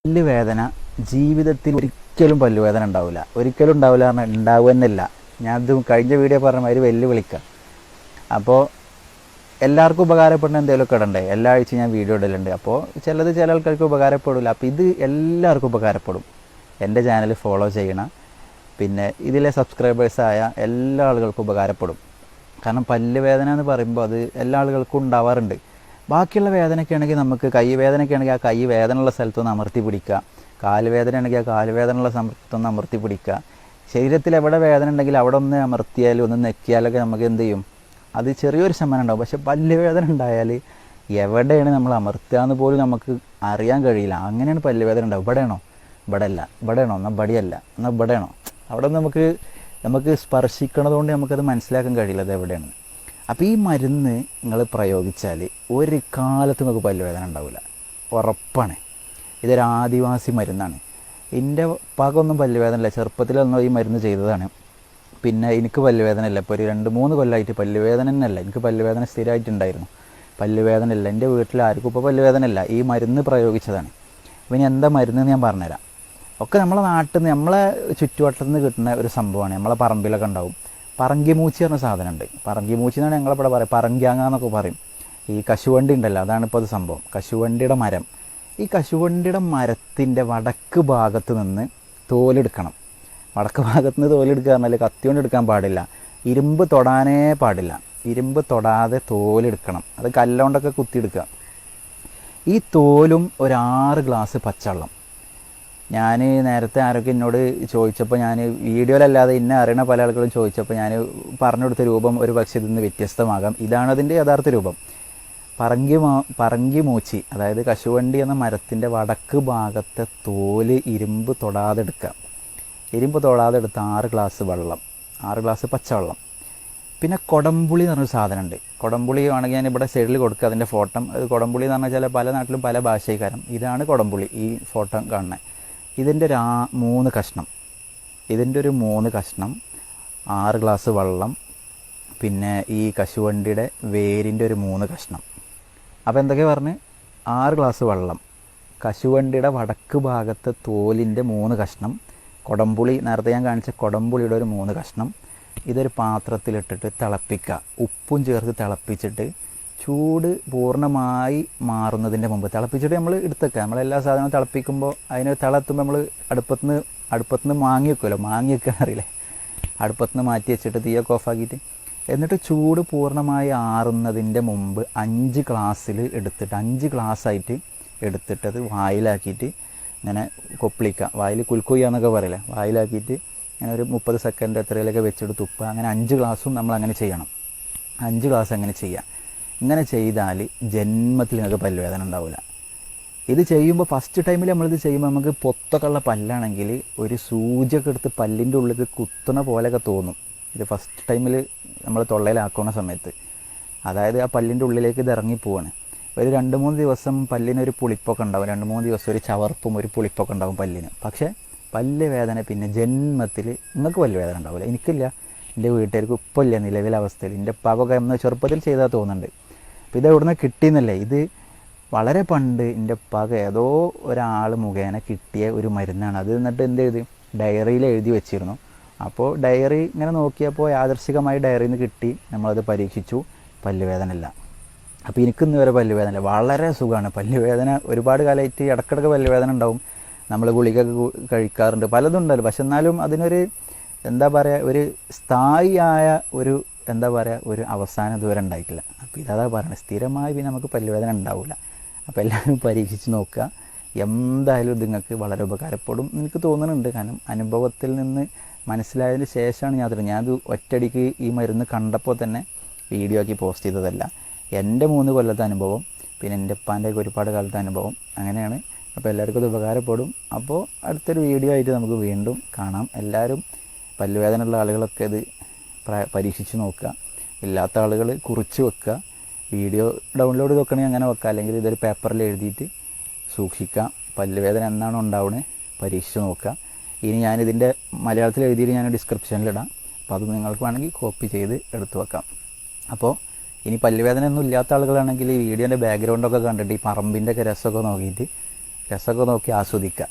പല്ലുവേദന ജീവിതത്തിൽ ഒരിക്കലും പല്ലുവേദന ഉണ്ടാവില്ല. ഒരിക്കലും ഉണ്ടാവില്ല പറഞ്ഞാൽ ഉണ്ടാവുമെന്നല്ല. ഞാനത് കഴിഞ്ഞ വീഡിയോ പറഞ്ഞ മാതിരി വെല്ലുവിളിക്കാം. അപ്പോൾ എല്ലാവർക്കും ഉപകാരപ്പെടുന്ന എന്തെങ്കിലുമൊക്കെ ഇടണ്ടേ? എല്ലാ ആഴ്ചയും ഞാൻ വീഡിയോ ഇടലുണ്ട്. അപ്പോൾ ചില ആൾക്കാർക്ക് ഉപകാരപ്പെടില്ല. അപ്പോൾ ഇത് എല്ലാവർക്കും ഉപകാരപ്പെടും. എൻ്റെ ചാനൽ ഫോളോ ചെയ്യണം. പിന്നെ ഇതിലെ സബ്സ്ക്രൈബേഴ്സായ എല്ലാ ആളുകൾക്കും ഉപകാരപ്പെടും. കാരണം പല്ലുവേദന എന്ന് പറയുമ്പോൾ അത് എല്ലാ ആളുകൾക്കും ഉണ്ടാവാറുണ്ട്. ബാക്കിയുള്ള വേദനയൊക്കെ ആണെങ്കിൽ നമുക്ക് കൈ വേദനയൊക്കെ ആണെങ്കിൽ ആ കൈ വേദനയുള്ള സ്ഥലത്തൊന്ന് അമർത്തി പിടിക്കുക, കാല് വേദന ആണെങ്കിൽ ആ കാല് വേദനയുള്ള സ്ഥലത്തൊന്ന് അമർത്തി പിടിക്കുക. ശരീരത്തിൽ എവിടെ വേദന ഉണ്ടെങ്കിൽ അവിടെ ഒന്ന് അമർത്തിയാലും ഒന്ന് നെക്കിയാലൊക്കെ നമുക്ക് എന്ത് ചെയ്യും, അത് ചെറിയൊരു ശമനം ഉണ്ടാവും. പക്ഷെ പല്ലുവേദന ഉണ്ടായാൽ എവിടെയാണ് നമ്മൾ അമർത്തുക എന്ന് പോലും നമുക്ക് അറിയാൻ കഴിയില്ല. അങ്ങനെയാണ് പല്ലുവേദന ഉണ്ടാവും. ഇവിടെയാണോ, ഇവിടെ അല്ല, ഇവിടെയാണോ, എന്നാൽ ഇവിടെയല്ല, എന്നാൽ ഇവിടെയാണോ, അവിടെ നമുക്ക് സ്പർശിക്കണതുകൊണ്ട് നമുക്കത് മനസ്സിലാക്കാൻ കഴിയില്ല അത് എവിടെയാണ്. അപ്പോൾ ഈ മരുന്ന് നിങ്ങൾ പ്രയോഗിച്ചാൽ ഒരു കാലത്തും നിങ്ങൾക്ക് പല്ലുവേദന ഉണ്ടാവില്ല, ഉറപ്പാണ്. ഇതൊരു ആദിവാസി മരുന്നാണ്. എൻ്റെ ഉപ്പാക്കൊന്നും പല്ലുവേദനയില്ല. ചെറുപ്പത്തിലൊന്നും ഈ മരുന്ന് ചെയ്തതാണ്. പിന്നെ എനിക്ക് പല്ലുവേദന ഇല്ല. ഇപ്പോൾ ഒരു 2-3 കൊല്ലമായിട്ട് പല്ലുവേദന തന്നെയല്ല. എനിക്ക് പല്ലുവേദന സ്ഥിരമായിട്ടുണ്ടായിരുന്നു. പല്ലുവേദന ഇല്ല. എൻ്റെ വീട്ടിൽ ആർക്കും ഇപ്പോൾ പല്ലുവേദന ഇല്ല. ഈ മരുന്ന് പ്രയോഗിച്ചതാണ്. അപ്പോൾ ഇനി എന്താ മരുന്ന് ഞാൻ പറഞ്ഞുതരാം. ഒക്കെ നമ്മളെ നാട്ടിൽ നിന്ന്, നമ്മളെ ചുറ്റുവട്ടത്തിൽ നിന്ന് കിട്ടുന്ന ഒരു സംഭവമാണ്. നമ്മളെ പറമ്പിലൊക്കെ ഉണ്ടാവും. പറങ്കിമൂച്ചി പറഞ്ഞ സാധനമുണ്ട്. പറങ്കിമൂച്ചി എന്നാണ് ഞങ്ങളിവിടെ പറയും. പറങ്ക്യാങ്ങ എന്നൊക്കെ പറയും. ഈ കശുവണ്ടി ഉണ്ടല്ലോ, അതാണ് ഇപ്പോൾ അത് സംഭവം. കശുവണ്ടിയുടെ മരം. ഈ കശുവണ്ടിയുടെ മരത്തിൻ്റെ വടക്ക് ഭാഗത്ത് നിന്ന് തോലെടുക്കണം. വടക്ക് ഭാഗത്ത് നിന്ന് തോലെടുക്കുക പറഞ്ഞാൽ കത്തി കൊണ്ട് എടുക്കാൻ പാടില്ല. ഇരുമ്പ് തൊടാനേ പാടില്ല. ഇരുമ്പ് തൊടാതെ തോലെടുക്കണം. അത് കല്ലുകൊണ്ടൊക്കെ കുത്തിയെടുക്കുക. ഈ തോലും ഒരു 6 ഗ്ലാസ് പച്ചവെള്ളം. ഞാൻ നേരത്തെ ആരൊക്കെ എന്നോട് ചോദിച്ചപ്പോൾ, ഞാൻ വീഡിയോയിലല്ലാതെ ഇന്നെ അറിയണ പല ആളുകളും ചോദിച്ചപ്പോൾ ഞാൻ പറഞ്ഞു കൊടുത്ത രൂപം ഒരു പക്ഷേ ഇതിൽ നിന്ന് വ്യത്യസ്തമാകാം. ഇതാണ് അതിൻ്റെ യഥാർത്ഥ രൂപം. പറങ്കിമൂച്ചി, അതായത് കശുവണ്ടി എന്ന മരത്തിൻ്റെ വടക്ക് ഭാഗത്തെ തോല് ഇരുമ്പ് തൊടാതെ എടുക്കുക. ഇരുമ്പ് തൊടാതെ എടുത്ത് 6 ഗ്ലാസ് വെള്ളം, 6 ഗ്ലാസ് പച്ചവെള്ളം. പിന്നെ കൊടംപുളി എന്ന് പറഞ്ഞൊരു സാധനമുണ്ട്. കൊടംപുളി ആണെങ്കിൽ ഞാൻ ഇവിടെ സൈഡിൽ കൊടുക്കുക അതിൻ്റെ ഫോട്ടോ. അത് കൊടംപുളി എന്ന് പറഞ്ഞാൽ പല നാട്ടിലും പല ഭാഷക്കാരും. ഇതാണ് കൊടംപുളി, ഈ ഫോട്ടോ കാണുന്നത്. ഇതിൻ്റെ ഒരു 3 കഷ്ണം, ഇതിൻ്റെ ഒരു 3 കഷ്ണം, 6 ഗ്ലാസ് വെള്ളം, പിന്നെ ഈ കശുവണ്ടിയുടെ വേരിൻ്റെ ഒരു 3 കഷ്ണം. അപ്പോൾ എന്തൊക്കെ പറഞ്ഞ്, 6 ഗ്ലാസ് വെള്ളം, കശുവണ്ടിയുടെ വടക്ക് ഭാഗത്തെ തോലിൻ്റെ 3 കഷ്ണം, കൊടംപുളി, നേരത്തെ ഞാൻ കാണിച്ച കൊടംപുളിയുടെ ഒരു 3 കഷ്ണം. ഇതൊരു പാത്രത്തിലിട്ടിട്ട് തിളപ്പിക്കുക. ഉപ്പും ചേർത്ത് തിളപ്പിച്ചിട്ട് ചൂട് പൂർണ്ണമായി മാറുന്നതിൻ്റെ മുമ്പ് തിളപ്പിച്ചിട്ട് നമ്മൾ എടുത്തേക്കുക. നമ്മളെല്ലാ സാധനവും തിളപ്പിക്കുമ്പോൾ അതിന് തിളത്തുമ്പോൾ നമ്മൾ അടുപ്പത്തുനിന്ന് മാങ്ങി വെക്കുമല്ലോ, മാങ്ങി വെക്കാൻ അറിയില്ലേ, അടുപ്പത്തുനിന്ന് മാറ്റി വെച്ചിട്ട് തീയൊക്കെ ഓഫാക്കിയിട്ട്, എന്നിട്ട് ചൂട് പൂർണ്ണമായി ആറുന്നതിൻ്റെ മുമ്പ് 5 ഗ്ലാസ്സിൽ എടുത്തിട്ട് 5 ഗ്ലാസ്സായിട്ട് എടുത്തിട്ട് അത് വായിലാക്കിയിട്ട് ഇങ്ങനെ കൊപ്പിളിക്കുക. വായിൽ കുൽക്കുയ്യ എന്നൊക്കെ പറയില്ലേ, വായിലാക്കിയിട്ട് അങ്ങനെ ഒരു 30 സെക്കൻഡ് എത്രയിലൊക്കെ വെച്ചിട്ട് തുപ്പുക. അങ്ങനെ 5 ഗ്ലാസ്സും നമ്മൾ അങ്ങനെ ചെയ്യണം. 5 ഗ്ലാസ് അങ്ങനെ ചെയ്യുക. ഇങ്ങനെ ചെയ്താൽ ജന്മത്തിൽ നിങ്ങൾക്ക് പല്ലുവേദന ഉണ്ടാവില്ല. ഇത് ചെയ്യുമ്പോൾ ഫസ്റ്റ് ടൈമിൽ നമ്മളിത് ചെയ്യുമ്പോൾ നമുക്ക് പൊത്തൊക്കെ ഉള്ള പല്ലാണെങ്കിൽ ഒരു സൂചിയൊക്കെ എടുത്ത് പല്ലിൻ്റെ ഉള്ളിൽ കുത്തുന്ന പോലെയൊക്കെ തോന്നും. ഇത് ഫസ്റ്റ് ടൈമിൽ നമ്മൾ തൊള്ളയിലാക്കുന്ന സമയത്ത്, അതായത് ആ പല്ലിൻ്റെ ഉള്ളിലേക്ക് ഇത് ഇറങ്ങിപ്പോവാണ്. ഒരു 2-3 ദിവസം പല്ലിനൊരു പുളിപ്പൊക്കെ ഉണ്ടാവും. 2-3 ദിവസം ഒരു ചവർപ്പും ഒരു പുളിപ്പൊക്കെ ഉണ്ടാവും പല്ലിന്. പക്ഷേ പല്ല് വേദന പിന്നെ ജന്മത്തിൽ നിങ്ങൾക്ക് പല്ലുവേദന ഉണ്ടാവില്ല. എനിക്കില്ല, എൻ്റെ വീട്ടുകാർക്ക് ഇപ്പോൾ ഇല്ല നിലവിലെ അവസ്ഥയിൽ. എൻ്റെ ഉപ്പാക്കൊക്കെ എന്ന് ചെറുപ്പത്തിൽ ചെയ്താൽ തോന്നുന്നുണ്ട്. അപ്പോൾ ഇത് എവിടുന്ന് കിട്ടിയെന്നല്ലേ, ഇത് വളരെ പണ്ട് എൻ്റെ ഉപ്പാക്ക് ഏതോ ഒരാൾ മുഖേന കിട്ടിയ ഒരു മരുന്നാണ്. അത് എന്നിട്ട് എന്ത് ചെയ്ത് ഡയറിയിൽ എഴുതി വെച്ചിരുന്നു. അപ്പോൾ ഡയറി ഇങ്ങനെ നോക്കിയപ്പോൾ യാദൃശ്ചികമായി ഡയറിയിൽ നിന്ന് കിട്ടി. നമ്മളത് പരീക്ഷിച്ചു, പല്ലുവേദന ഇല്ല. അപ്പോൾ എനിക്കിന്ന് വരെ പല്ലുവേദന ഇല്ല, വളരെ സുഖമാണ്. പല്ലുവേദന ഒരുപാട് കാലമായിട്ട് ഇടയ്ക്കിടയ്ക്ക് പല്ലുവേദന ഉണ്ടാവും. നമ്മൾ ഗുളികയൊക്കെ കഴിക്കാറുണ്ട്, പലതുണ്ടല്ലോ. പക്ഷെ എന്നാലും അതിനൊരു എന്താ പറയുക, ഒരു സ്ഥായിയായ ഒരു എന്താ പറയുക, ഒരു അവസാനം ഇതുവരെ ഉണ്ടായിട്ടില്ല. അപ്പോൾ ഇതാ പറയുന്നത്, സ്ഥിരമായി പിന്നെ നമുക്ക് പല്ലുവേദന ഉണ്ടാവില്ല. അപ്പോൾ എല്ലാവരും പരീക്ഷിച്ച് നോക്കുക. എന്തായാലും ഇത് നിങ്ങൾക്ക് വളരെ ഉപകാരപ്പെടും എനിക്ക് തോന്നുന്നുണ്ട്. കാരണം അനുഭവത്തിൽ നിന്ന് മനസ്സിലായതിന് ശേഷമാണ് ഞാനത് ഒറ്റയടിക്ക് ഈ മരുന്ന് കണ്ടപ്പോൾ തന്നെ വീഡിയോ ആക്കി പോസ്റ്റ് ചെയ്തതല്ല. എൻ്റെ 3 കൊല്ലത്തെ അനുഭവം, പിന്നെ എൻ്റെ ഉപ്പാൻ്റെയൊക്കെ ഒരുപാട് കാലത്തെ അനുഭവം, അങ്ങനെയാണ്. അപ്പോൾ എല്ലാവർക്കും ഇത് ഉപകാരപ്പെടും. അപ്പോൾ അടുത്തൊരു വീഡിയോ ആയിട്ട് നമുക്ക് വീണ്ടും കാണാം. എല്ലാവരും പല്ലുവേദന ഉള്ള ആളുകളൊക്കെ ഇത് പരീക്ഷിച്ച് നോക്കുക. ഇല്ലാത്ത ആളുകൾ കുറിച്ച് വെക്കുക. വീഡിയോ ഡൗൺലോഡ് ചെയ്ത് വെക്കണമെങ്കിൽ അങ്ങനെ വെക്കുക, അല്ലെങ്കിൽ ഇതൊരു പേപ്പറിൽ എഴുതിയിട്ട് സൂക്ഷിക്കുക. പല്ലുവേദന എന്നാണോ ഉണ്ടാവുന്നത് പരീക്ഷിച്ച് നോക്കുക. ഇനി ഞാനിതിൻ്റെ മലയാളത്തിൽ എഴുതിയിട്ട് ഞാൻ ഡിസ്ക്രിപ്ഷനിലിടാം. അപ്പോൾ അത് നിങ്ങൾക്ക് വേണമെങ്കിൽ കോപ്പി ചെയ്ത് എടുത്തു വെക്കാം. അപ്പോൾ ഇനി പല്ലുവേദന ഒന്നും ഇല്ലാത്ത ആളുകളാണെങ്കിൽ ഈ വീഡിയോൻ്റെ ബാക്ക്ഗ്രൗണ്ടൊക്കെ കണ്ടിട്ട് ഈ പറമ്പിൻ്റെ ഒക്കെ രസമൊക്കെ നോക്കിയിട്ട് രസമൊക്കെ നോക്കി ആസ്വദിക്കുക.